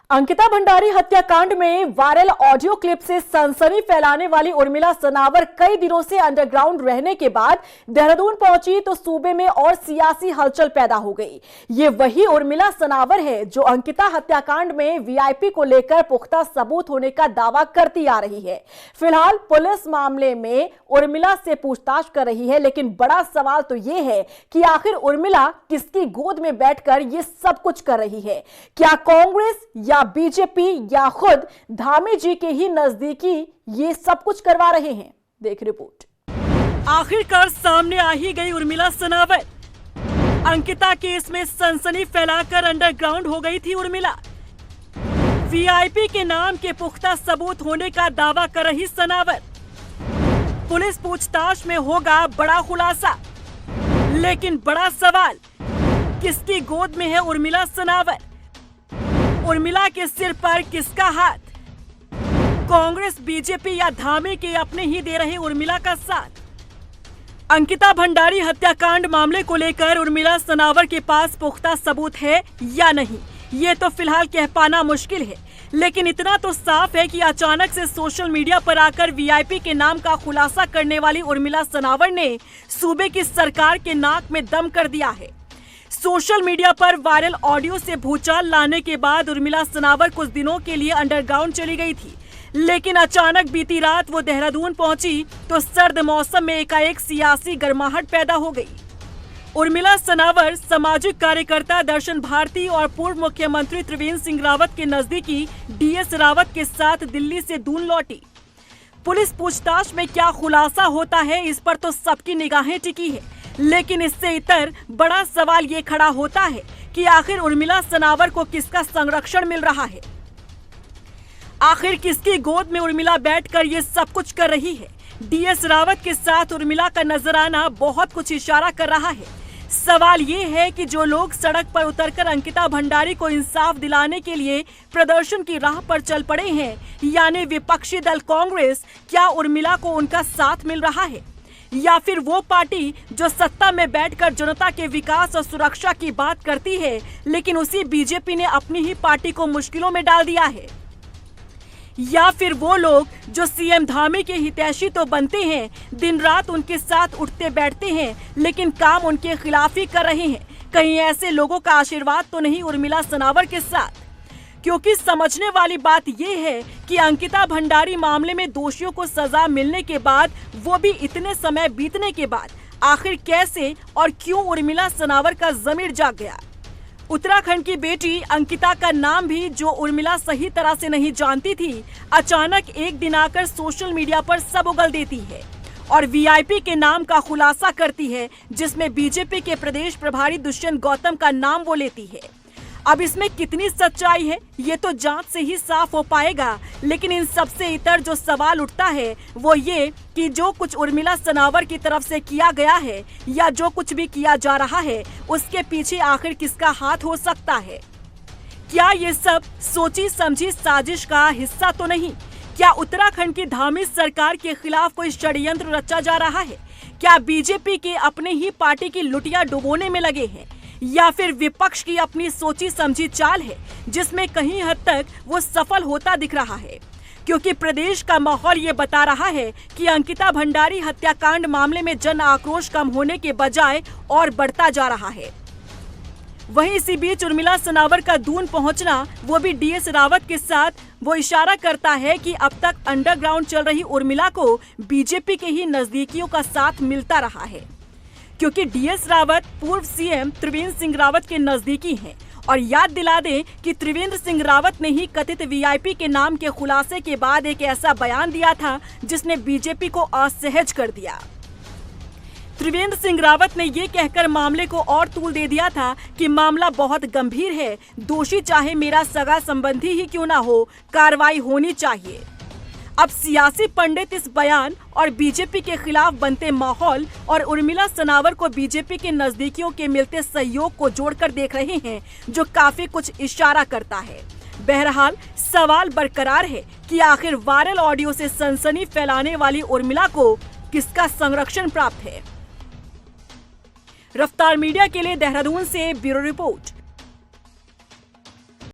अंकिता भंडारी हत्याकांड में viral audio clip से सनसनी फैलाने वाली उर्मिला सनावर कई दिनों से अंडरग्राउंड रहने के बाद देहरादून पहुंची तो सूबे में और सियासी हलचल पैदा हो गई। ये वही उर्मिला सनावर है जो अंकिता हत्याकांड में वीआईपी को लेकर पुख्ता सबूत होने का दावा करती आ रही है। फिलहाल पुलिस मामले में उर्मिला से पूछताछ कर रही है, लेकिन बड़ा सवाल तो ये है कि आखिर उर्मिला किसकी गोद में बैठकर ये सब कुछ कर रही है। क्या कांग्रेस या बीजेपी या खुद धामी जी के ही नजदीकी ये सब कुछ करवा रहे हैं? देख रिपोर्ट। आखिरकार सामने आ ही गई उर्मिला सनावर। अंकिता केस में सनसनी फैलाकर अंडरग्राउंड हो गई थी उर्मिला। वीआईपी के नाम के पुख्ता सबूत होने का दावा कर रही सनावर। पुलिस पूछताछ में होगा बड़ा खुलासा, लेकिन बड़ा सवाल किसकी गोद में है उर्मिला सनावर? उर्मिला के सिर पर किसका हाथ? कांग्रेस, बीजेपी या धामी के अपने ही दे रहे उर्मिला का साथ? अंकिता भंडारी हत्याकांड मामले को लेकर उर्मिला सनावर के पास पुख्ता सबूत है या नहीं, ये तो फिलहाल कह पाना मुश्किल है। लेकिन इतना तो साफ है कि अचानक से सोशल मीडिया पर आकर वीआईपी के नाम का खुलासा करने वाली उर्मिला सनावर ने सूबे की सरकार के नाक में दम कर दिया है। सोशल मीडिया पर वायरल ऑडियो से भूचाल लाने के बाद उर्मिला सनावर कुछ दिनों के लिए अंडरग्राउंड चली गई थी, लेकिन अचानक बीती रात वो देहरादून पहुंची तो सर्द मौसम में एकाएक सियासी गर्माहट पैदा हो गई। उर्मिला सनावर सामाजिक कार्यकर्ता दर्शन भारती और पूर्व मुख्यमंत्री त्रिवेंद्र सिंह रावत के नजदीकी डीएस रावत के साथ दिल्ली से दून लौटी। पुलिस पूछताछ में क्या खुलासा होता है, इस पर तो सबकी निगाहें टिकी है, लेकिन इससे इतर बड़ा सवाल ये खड़ा होता है कि आखिर उर्मिला सनावर को किसका संरक्षण मिल रहा है? आखिर किसकी गोद में उर्मिला बैठकर ये सब कुछ कर रही है? डीएस रावत के साथ उर्मिला का नजराना बहुत कुछ इशारा कर रहा है। सवाल ये है कि जो लोग सड़क पर उतरकर अंकिता भंडारी को इंसाफ दिलाने के लिए प्रदर्शन की राह पर चल पड़े हैं, यानी विपक्षी दल कांग्रेस, क्या उर्मिला को उनका साथ मिल रहा है? या फिर वो पार्टी जो सत्ता में बैठकर जनता के विकास और सुरक्षा की बात करती है, लेकिन उसी बीजेपी ने अपनी ही पार्टी को मुश्किलों में डाल दिया है? या फिर वो लोग जो सीएम धामी के हितैषी तो बनते हैं, दिन रात उनके साथ उठते बैठते हैं, लेकिन काम उनके खिलाफ ही कर रहे हैं? कहीं ऐसे लोगों का आशीर्वाद तो नहीं उर्मिला सनावर के साथ? क्योंकि समझने वाली बात यह है कि अंकिता भंडारी मामले में दोषियों को सजा मिलने के बाद, वो भी इतने समय बीतने के बाद, आखिर कैसे और क्यों उर्मिला सनावर का ज़मीर जाग गया? उत्तराखंड की बेटी अंकिता का नाम भी जो उर्मिला सही तरह से नहीं जानती थी, अचानक एक दिन आकर सोशल मीडिया पर सब उगल देती है और वीआईपी के नाम का खुलासा करती है, जिसमें बीजेपी के प्रदेश प्रभारी दुष्यंत गौतम का नाम वो लेती है। अब इसमें कितनी सच्चाई है, ये तो जांच से ही साफ हो पाएगा, लेकिन इन सबसे इतर जो सवाल उठता है वो ये कि जो कुछ उर्मिला सनावर की तरफ से किया गया है या जो कुछ भी किया जा रहा है, उसके पीछे आखिर किसका हाथ हो सकता है? क्या ये सब सोची समझी साजिश का हिस्सा तो नहीं? क्या उत्तराखंड की धामी सरकार के खिलाफ कोई षड्यंत्र रचा जा रहा है? क्या बीजेपी के अपने ही पार्टी की लुटिया डुबोने में लगे हैं, या फिर विपक्ष की अपनी सोची समझी चाल है जिसमें कहीं हद तक वो सफल होता दिख रहा है? क्योंकि प्रदेश का माहौल ये बता रहा है कि अंकिता भंडारी हत्याकांड मामले में जन आक्रोश कम होने के बजाय और बढ़ता जा रहा है। वहीं इसी बीच उर्मिला सनावर का दून पहुंचना, वो भी डीएस रावत के साथ, वो इशारा करता है कि अब तक अंडरग्राउंड चल रही उर्मिला को बीजेपी के ही नजदीकियों का साथ मिलता रहा है। क्योंकि डीएस रावत पूर्व सीएम त्रिवेंद्र सिंह रावत के नजदीकी हैं, और याद दिला दें कि त्रिवेंद्र सिंह रावत ने ही कथित वीआईपी के नाम के खुलासे के बाद एक ऐसा बयान दिया था जिसने बीजेपी को असहज कर दिया। त्रिवेंद्र सिंह रावत ने ये कहकर मामले को और तूल दे दिया था कि मामला बहुत गंभीर है, दोषी चाहे मेरा सगा संबंधी ही क्यों ना हो, कार्रवाई होनी चाहिए। अब सियासी पंडित इस बयान और बीजेपी के खिलाफ बनते माहौल और उर्मिला सनावर को बीजेपी के नजदीकियों के मिलते सहयोग को जोड़कर देख रहे हैं, जो काफी कुछ इशारा करता है। बहरहाल सवाल बरकरार है कि आखिर वायरल ऑडियो से सनसनी फैलाने वाली उर्मिला को किसका संरक्षण प्राप्त है? रफ्तार मीडिया के लिए देहरादून से ब्यूरो रिपोर्ट।